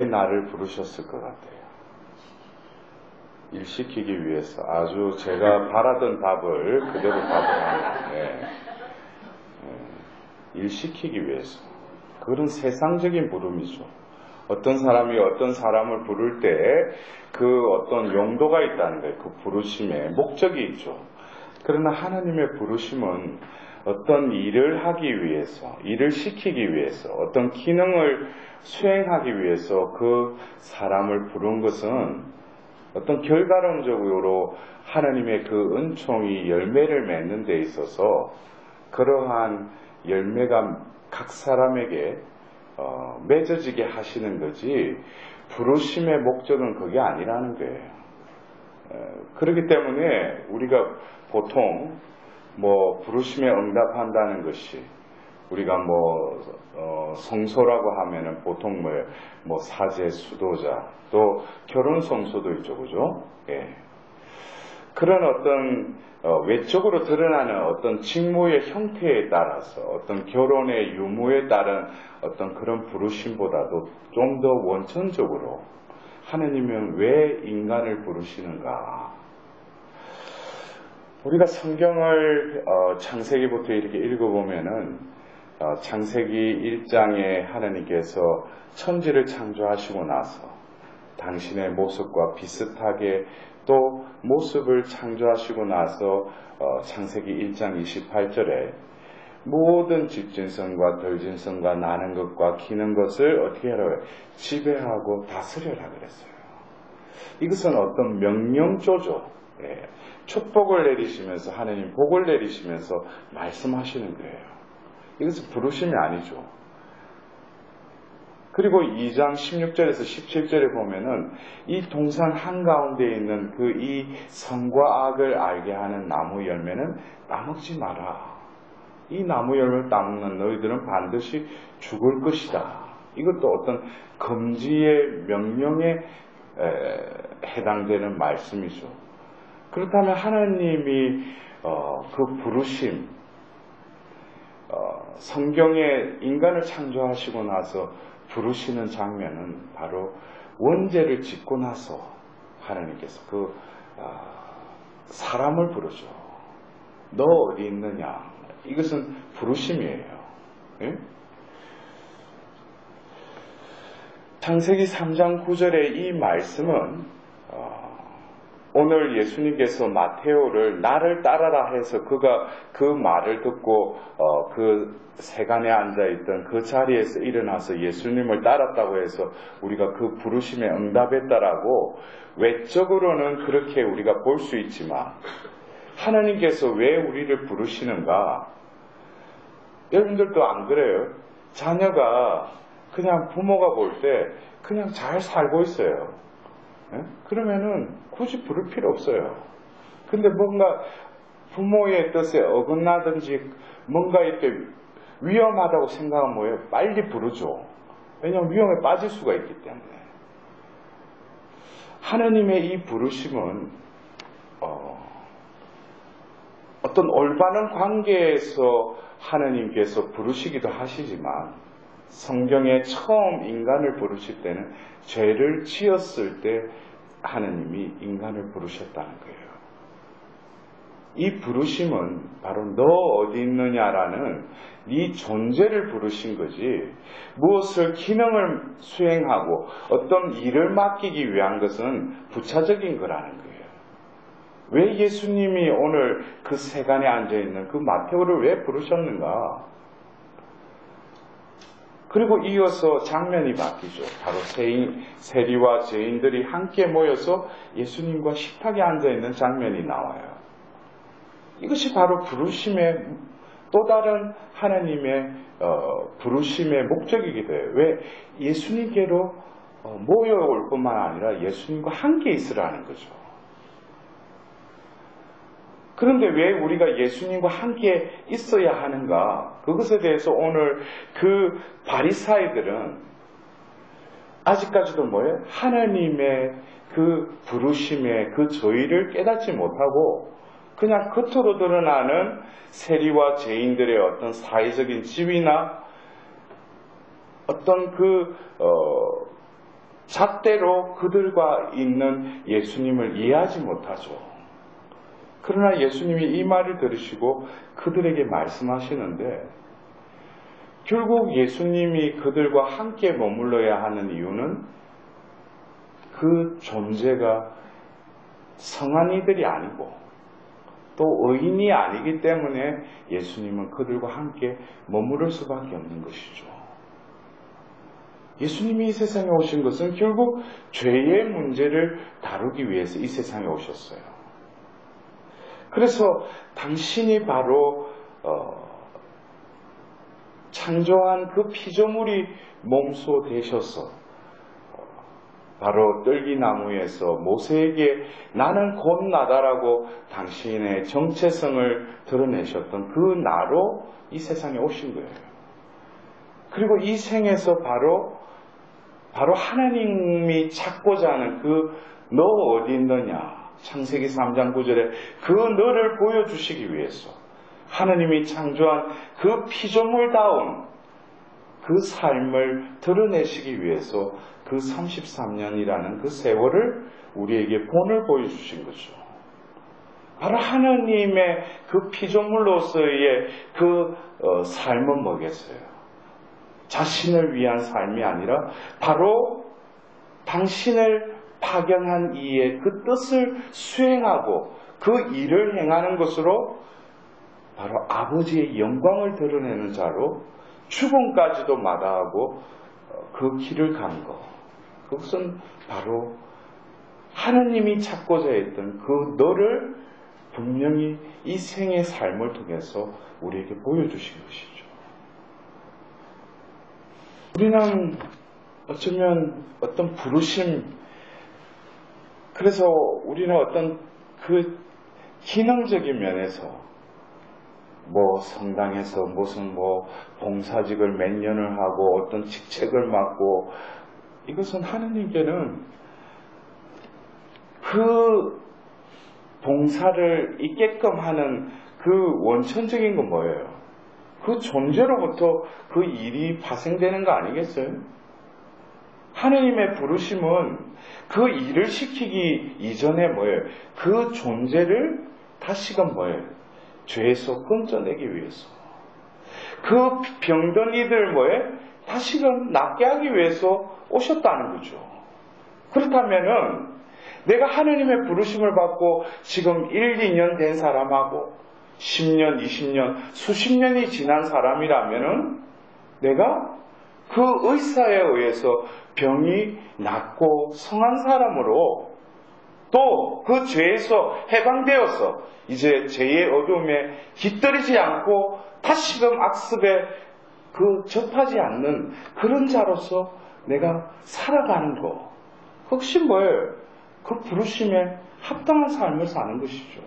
나를 부르셨을 것 같아요. 일시키기 위해서 아주 제가 바라던 답을 그대로 답을 하는데 일시키기 위해서. 그런 세상적인 부름이죠. 어떤 사람이 어떤 사람을 부를 때 그 어떤 용도가 있다는 거예요. 그 부르심에 목적이 있죠. 그러나 하나님의 부르심은 어떤 일을 하기 위해서, 일을 시키기 위해서, 어떤 기능을 수행하기 위해서 그 사람을 부른 것은 어떤 결과론적으로 하나님의 그 은총이 열매를 맺는 데 있어서 그러한 열매가 각 사람에게 맺어지게 하시는 거지 부르심의 목적은 그게 아니라는 거예요. 그렇기 때문에 우리가 보통 부르심에 응답한다는 것이 우리가 성소라고 하면은 보통 사제, 수도자, 또 결혼 성소도 있죠, 그죠? 예. 그런 어떤 외적으로 드러나는 어떤 직무의 형태에 따라서 어떤 결혼의 유무에 따른 어떤 그런 부르심보다도 좀 더 원천적으로 하나님은 왜 인간을 부르시는가? 우리가 성경을 창세기부터 이렇게 읽어보면은 창세기 1장에 하나님께서 천지를 창조하시고 나서 당신의 모습과 비슷하게 또 모습을 창조하시고 나서 창세기 1장 28절에 모든 집진성과 덜진성과 나는 것과 기는 것을 어떻게 하라고요? 지배하고 다스려라 그랬어요. 이것은 어떤 명령조죠. 예. 축복을 내리시면서 하나님 복을 내리시면서 말씀하시는 거예요. 이것은 부르심이 아니죠. 그리고 2장 16절에서 17절에 보면은 이 동산 한가운데 있는 그 이 선과 악을 알게 하는 나무 열매는 따먹지 마라. 이 나무 열매를 따먹는 너희들은 반드시 죽을 것이다. 이것도 어떤 금지의 명령에 해당되는 말씀이죠. 그렇다면 하나님이 그 부르심, 성경에 인간을 창조하시고 나서 부르시는 장면은 바로 원죄를 짓고 나서 하나님께서 그 사람을 부르죠. 너 어디 있느냐? 이것은 부르심이에요. 예? 창세기 3장 9절의 이 말씀은 오늘 예수님께서 마테오를 나를 따라라 해서 그가 그 말을 듣고 그 세간에 앉아있던 그 자리에서 일어나서 예수님을 따랐다고 해서 우리가 그 부르심에 응답했다라고 외적으로는 그렇게 우리가 볼 수 있지만 하나님께서 왜 우리를 부르시는가? 여러분들도 안 그래요? 자녀가 그냥 부모가 볼 때 그냥 잘 살고 있어요. 네? 그러면은 굳이 부를 필요 없어요. 근데 뭔가 부모의 뜻에 어긋나든지 뭔가 이렇게 위험하다고 생각하면 뭐예요? 빨리 부르죠. 왜냐하면 위험에 빠질 수가 있기 때문에. 하나님의 이 부르심은 어떤 올바른 관계에서 하나님께서 부르시기도 하시지만 성경에 처음 인간을 부르실 때는 죄를 지었을 때 하나님이 인간을 부르셨다는 거예요. 이 부르심은 바로 너 어디 있느냐라는 네 존재를 부르신 거지 무엇을 기능을 수행하고 어떤 일을 맡기기 위한 것은 부차적인 거라는 거예요. 왜 예수님이 오늘 그 세간에 앉아있는 그 마테오를 왜 부르셨는가? 그리고 이어서 장면이 바뀌죠. 바로 세리와 죄인들이 함께 모여서 예수님과 식탁에 앉아있는 장면이 나와요. 이것이 바로 부르심의 또 다른 하나님의 부르심의 목적이기도 해요. 왜? 예수님께로 모여올 뿐만 아니라 예수님과 함께 있으라는 거죠. 그런데 왜 우리가 예수님과 함께 있어야 하는가? 그것에 대해서 오늘 그 바리사이들은 아직까지도 뭐예요? 하나님의 그 부르심의 그 저희를 깨닫지 못하고 그냥 겉으로 드러나는 세리와 죄인들의 어떤 사회적인 지위나 어떤 그 잣대로 그들과 있는 예수님을 이해하지 못하죠. 그러나 예수님이 이 말을 들으시고 그들에게 말씀하시는데, 결국 예수님이 그들과 함께 머물러야 하는 이유는 그 존재가 성한이들이 아니고 또 의인이 아니기 때문에 예수님은 그들과 함께 머무를 수밖에 없는 것이죠. 예수님이 이 세상에 오신 것은 결국 죄의 문제를 다루기 위해서 이 세상에 오셨어요. 그래서 당신이 바로 창조한 그 피조물이 몸소 되셔서 바로 뜰기나무에서 모세에게 나는 곧 나다라고 당신의 정체성을 드러내셨던 그 나로 이 세상에 오신 거예요. 그리고 이 생에서 바로 하나님이 찾고자 하는 그 너 어디 있느냐, 창세기 3장 9절에 그 너를 보여주시기 위해서 하나님이 창조한 그 피조물다운 그 삶을 드러내시기 위해서 그 33년이라는 그 세월을 우리에게 본을 보여주신 거죠. 바로 하나님의 그 피조물로서의 그 삶은 뭐겠어요? 자신을 위한 삶이 아니라 바로 당신을 파견한 이의 그 뜻을 수행하고 그 일을 행하는 것으로 바로 아버지의 영광을 드러내는 자로 죽음까지도 마다하고 그 길을 간 것. 그것은 바로 하느님이 찾고자 했던 그 너를 분명히 이 생의 삶을 통해서 우리에게 보여주신 것이죠. 우리는 어쩌면 어떤 부르심, 그래서 우리는 어떤 그 기능적인 면에서 성당에서 무슨 봉사직을 몇 년을 하고 어떤 직책을 맡고, 이것은 하느님께는 그 봉사를 있게끔 하는 그 원천적인 건 뭐예요? 그 존재로부터 그 일이 파생되는 거 아니겠어요? 하느님의 부르심은 그 일을 시키기 이전에 뭐예요? 그 존재를 다시금 뭐예요? 죄에서 건져내기 위해서. 그 병든 이들 다시금 낫게 하기 위해서 오셨다는 거죠. 그렇다면은 내가 하느님의 부르심을 받고 지금 1, 2년 된 사람하고 10년, 20년, 수십 년이 지난 사람이라면은 내가 그 의사에 의해서 병이 낫고 성한 사람으로 또 그 죄에서 해방되어서 이제 죄의 어둠에 깃들이지 않고 다시금 악습에 접하지 않는 그런 자로서 내가 살아가는 것. 그것이 뭐예요? 그 부르심에 합당한 삶을 사는 것이죠.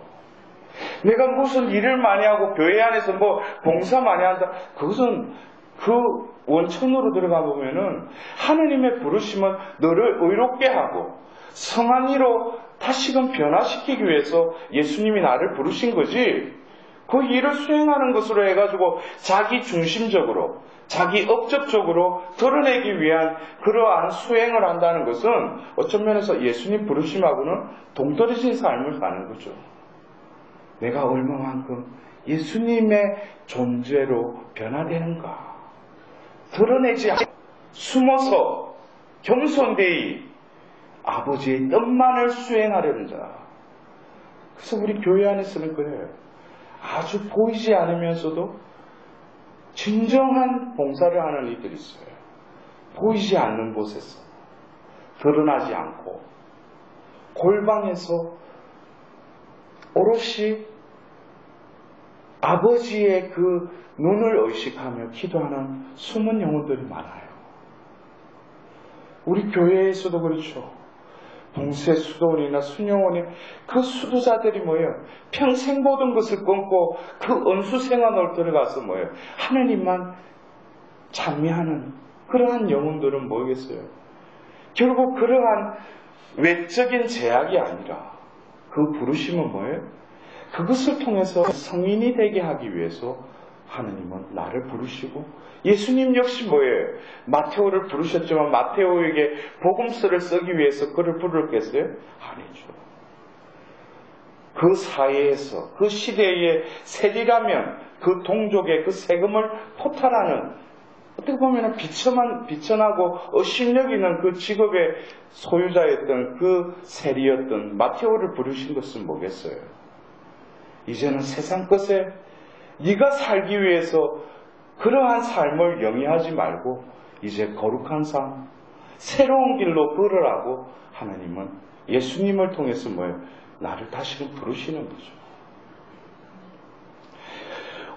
내가 무슨 일을 많이 하고 교회 안에서 봉사 많이 한다. 그것은 그 원천으로 들어가 보면은 하느님의 부르심은 너를 의롭게 하고 성한 이로 다시금 변화시키기 위해서 예수님이 나를 부르신 거지, 그 일을 수행하는 것으로 해가지고 자기 중심적으로 자기 업적적으로 드러내기 위한 그러한 수행을 한다는 것은 어떤 면에서 예수님 부르심하고는 동떨어진 삶을 사는 거죠. 내가 얼마만큼 예수님의 존재로 변화되는가, 드러내지 않고 숨어서 겸손되이 아버지의 뜻만을 수행하려는 자. 그래서 우리 교회 안에서는 그래요. 아주 보이지 않으면서도 진정한 봉사를 하는 이들이 있어요. 보이지 않는 곳에서, 드러나지 않고 골방에서 오롯이 아버지의 그 눈을 의식하며 기도하는 숨은 영혼들이 많아요. 우리 교회에서도 그렇죠. 동세 수도원이나 순영원의 그 수도자들이 평생 모든 것을 끊고 그 언수생활로 들어가서 하나님만 찬미하는 그러한 영혼들은 뭐겠어요? 결국 그러한 외적인 제약이 아니라 그 부르심은 그것을 통해서 성인이 되게 하기 위해서 하느님은 나를 부르시고 예수님 역시 뭐예요? 마테오를 부르셨지만 마테오에게 복음서를 쓰기 위해서 그를 부르겠어요? 아니죠. 그 사회에서 그 시대의 세리라면 그 동족의 그 세금을 포탈하는 어떻게 보면 비천하고 의심력 있는 그 직업의 소유자였던 그 세리였던 마테오를 부르신 것은 뭐겠어요? 이제는 세상 것에 네가 살기 위해서 그러한 삶을 영위하지 말고 이제 거룩한 삶, 새로운 길로 걸으라고 하나님은 예수님을 통해서 뭐예요? 나를 다시금 부르시는 거죠.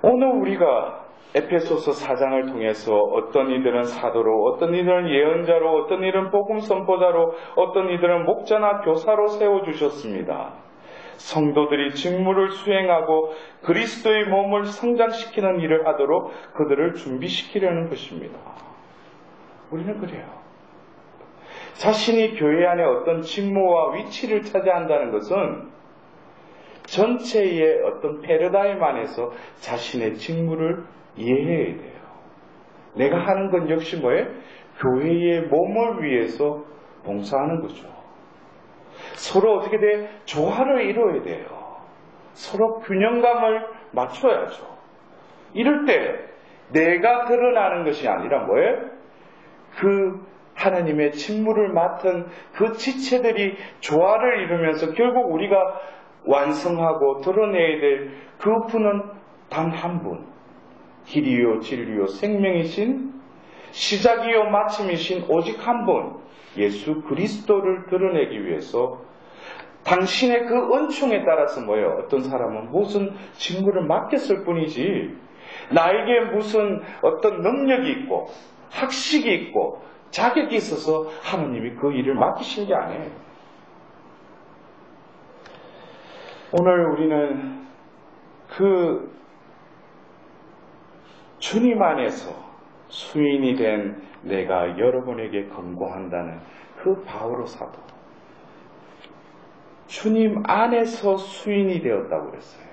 오늘 우리가 에베소서 4장을 통해서 어떤 이들은 사도로, 어떤 이들은 예언자로, 어떤 이들은 복음 선포자로, 어떤 이들은 목자나 교사로 세워주셨습니다. 성도들이 직무를 수행하고 그리스도의 몸을 성장시키는 일을 하도록 그들을 준비시키려는 것입니다. 우리는 그래요. 자신이 교회 안에 어떤 직무와 위치를 차지한다는 것은 전체의 어떤 패러다임 안에서 자신의 직무를 이해해야 돼요. 내가 하는 건 역시 뭐예요? 교회의 몸을 위해서 봉사하는 거죠. 서로 어떻게 돼? 조화를 이루어야 돼요. 서로 균형감을 맞춰야죠. 이럴 때 내가 드러나는 것이 아니라 뭐예요? 그 하나님의 직무를 맡은 그 지체들이 조화를 이루면서 결국 우리가 완성하고 드러내야 될 그 분은 단 한 분, 길이요 진리요 생명이신 시작이요 마침이신 오직 한 분, 예수 그리스도를 드러내기 위해서 당신의 그 은총에 따라서 뭐예요? 어떤 사람은 무슨 직무를 맡겼을 뿐이지 나에게 무슨 어떤 능력이 있고 학식이 있고 자격이 있어서 하나님이 그 일을 맡기신 게 아니에요. 오늘 우리는 그 주님 안에서 수인이 된 내가 여러분에게 권고한다는 그 바오로 사도, 주님 안에서 수인이 되었다고 그랬어요.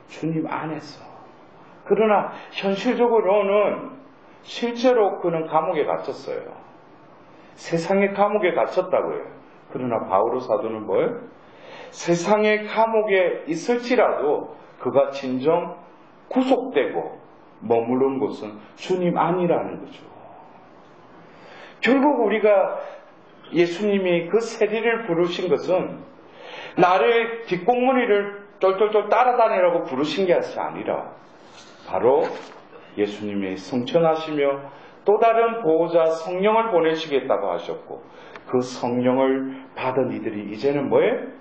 주님 안에서. 그러나 현실적으로는 실제로 그는 감옥에 갇혔어요. 세상의 감옥에 갇혔다고요. 그러나 바오로 사도는 뭐예요? 세상의 감옥에 있을지라도 그가 진정 구속되고 머무른 곳은 주님 안이라는 거죠. 결국 우리가 예수님이 그 세리를 부르신 것은 나를 뒷공무니를 쫄쫄쫄 따라다니라고 부르신 게 아니라 바로 예수님이 성천하시며 또 다른 보호자 성령을 보내시겠다고 하셨고 그 성령을 받은 이들이 이제는 뭐예요?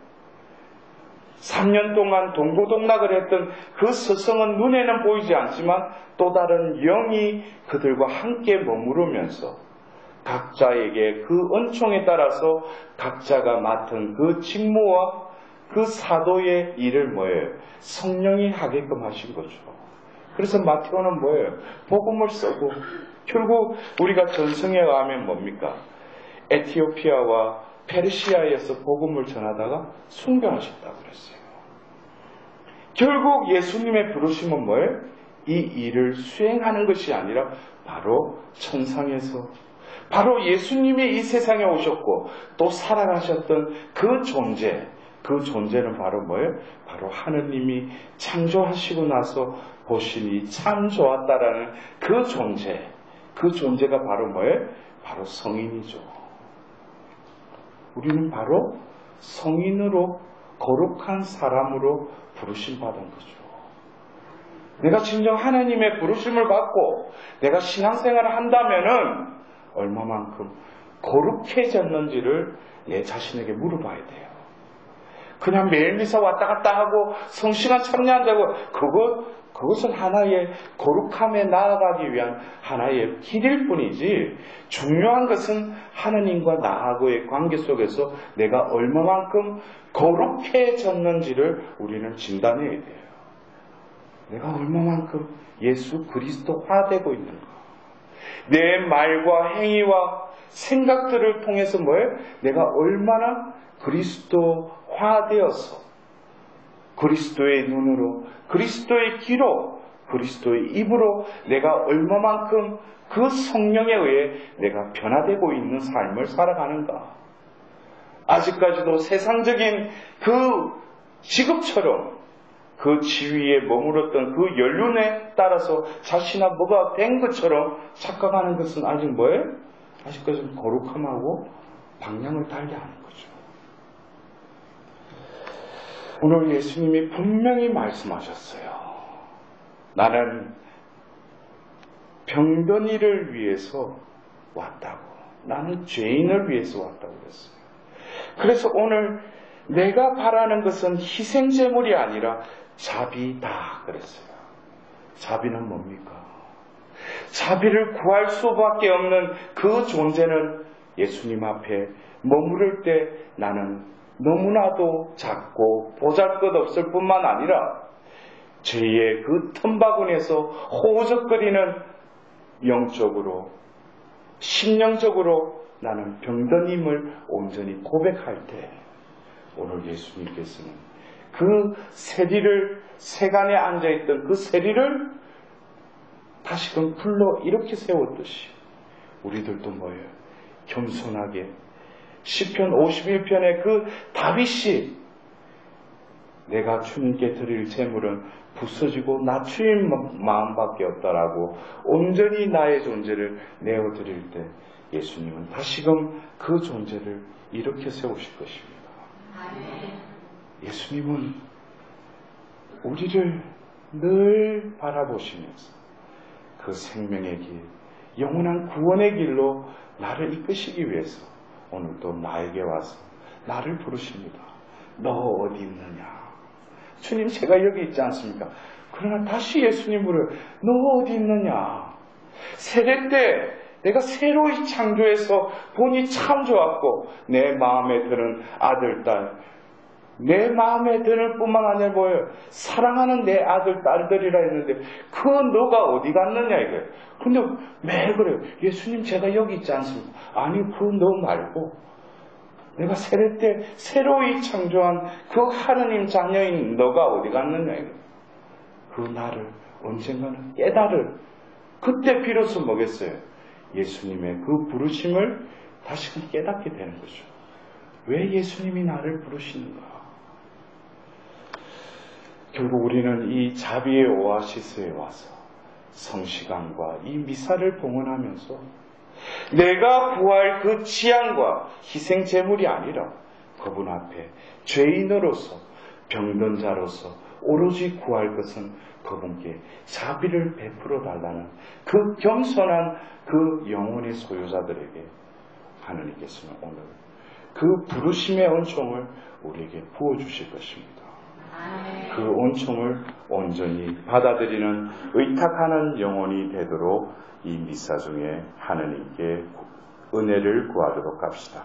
3년 동안 동고동락을 했던 그 스승은 눈에는 보이지 않지만 또 다른 영이 그들과 함께 머무르면서 각자에게 그 은총에 따라서 각자가 맡은 그 직무와 그 사도의 일을 뭐예요? 성령이 하게끔 하신 거죠. 그래서 마테오는 뭐예요? 복음을 쓰고 결국 우리가 전승에 가면 뭡니까? 에티오피아와 페르시아에서 복음을 전하다가 순교하셨다고 그랬어요. 결국 예수님의 부르심은 뭐예요? 이 일을 수행하는 것이 아니라 바로 천상에서 바로 예수님이 이 세상에 오셨고 또 살아가셨던 그 존재, 그 존재는 바로 뭐예요? 바로 하느님이 창조하시고 나서 보시니 참 좋았다라는 그 존재, 그 존재가 바로 뭐예요? 바로 성인이죠. 우리는 바로 성인으로 거룩한 사람으로 부르심 받은 거죠. 내가 진정 하나님의 부르심을 받고 내가 신앙생활을 한다면은 얼마만큼 거룩해졌는지를 내 자신에게 물어봐야 돼요. 그냥 매일 미사 왔다 갔다 하고 성시간 참여한다고 그것은 하나의 거룩함에 나아가기 위한 하나의 길일 뿐이지 중요한 것은 하나님과 나하고의 관계 속에서 내가 얼마만큼 거룩해졌는지를 우리는 진단해야 돼요. 내가 얼마만큼 예수 그리스도화되고 있는가. 내 말과 행위와 생각들을 통해서 뭐예요? 내가 얼마나 그리스도화되어서 그리스도의 눈으로 그리스도의 귀로 그리스도의 입으로 내가 얼마만큼 그 성령에 의해 내가 변화되고 있는 삶을 살아가는가. 아직까지도 세상적인 그 직업처럼 그 지위에 머물렀던 그 연륜에 따라서 자신아 뭐가 된 것처럼 착각하는 것은 아직 뭐예요? 아직까지는 거룩함하고 방향을 달리 하는 거죠. 오늘 예수님이 분명히 말씀하셨어요. 나는 병든 이를 위해서 왔다고. 나는 죄인을 위해서 왔다고 그랬어요. 그래서 오늘 내가 바라는 것은 희생제물이 아니라 자비다 그랬어요. 자비는 뭡니까? 자비를 구할 수밖에 없는 그 존재는 예수님 앞에 머무를 때 나는 너무나도 작고 보잘것없을 뿐만 아니라 죄의 그 틈바구니에서 호적거리는 영적으로 심령적으로 나는 병든임을 온전히 고백할 때 오늘 예수님께서는 그 세리를 세간에 앉아있던 그 세리를 다시금 불러 이렇게 세웠듯이 우리들도 뭐예요? 겸손하게 시편 51편의 그 다윗이 내가 주님께 드릴 제물은 부서지고 낮추인 마음밖에 없다라고 온전히 나의 존재를 내어드릴 때 예수님은 다시금 그 존재를 이렇게 세우실 것입니다. 예수님은 우리를 늘 바라보시면서 그 생명의 길, 영원한 구원의 길로 나를 이끄시기 위해서 오늘도 나에게 와서 나를 부르십니다. 너 어디 있느냐? 주님 제가 여기 있지 않습니까? 그러나 다시 예수님 물어요. 너 어디 있느냐? 세례 때 내가 새로이 창조해서 보니 참 좋았고 내 마음에 드는 아들, 딸 내 마음에 드는 뿐만 아니라 뭐예요? 사랑하는 내 아들, 딸들이라 했는데 그 너가 어디 갔느냐 이거예요. 근데 왜 그래요? 예수님 제가 여기 있지 않습니까? 아니 그 너 말고 내가 세례 때 새로이 창조한 그 하느님 자녀인 너가 어디 갔느냐 이거예요. 그 나를 언젠가는 깨달을 그때 비로소 뭐겠어요? 예수님의 그 부르심을 다시금 깨닫게 되는 거죠. 왜 예수님이 나를 부르시는가? 결국 우리는 이 자비의 오아시스에 와서 성시간과 이 미사를 봉헌하면서 내가 구할 그 치안과 희생 제물이 아니라 그분 앞에 죄인으로서 병든 자로서 오로지 구할 것은 그분께 자비를 베풀어 달라는 그 겸손한 그 영혼의 소유자들에게 하나님께서는 오늘 그 부르심의恩총을 우리에게 부어주실 것입니다. 그恩총을 온전히 받아들이는 의탁하는 영혼이 되도록 이 미사 중에 하나님께 은혜를 구하도록 합시다.